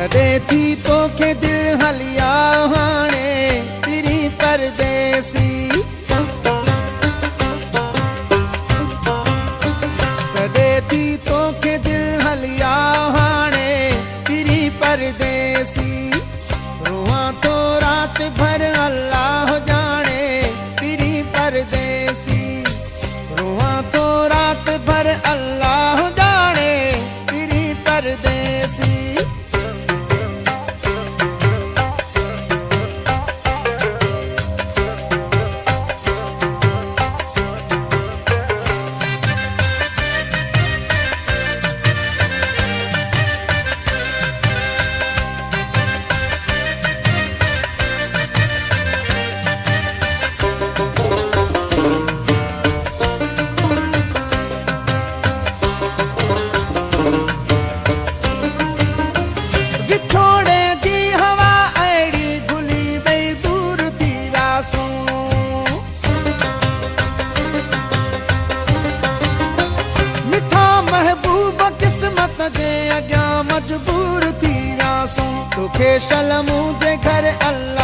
सॾे थी तोखे दिल हलिया हाणे तिरी परदेसी सॾे थी तोखे दिल हलिया हाणे तिरी परदेसी रोहां तो रात भर अल्लाह जाने तिरी परदेसी रोहां तो रात भर अल्लाह जाने तिरी परदेसी मजबूर थी वियासूं तोखे शलमूं जे घर अल्लाह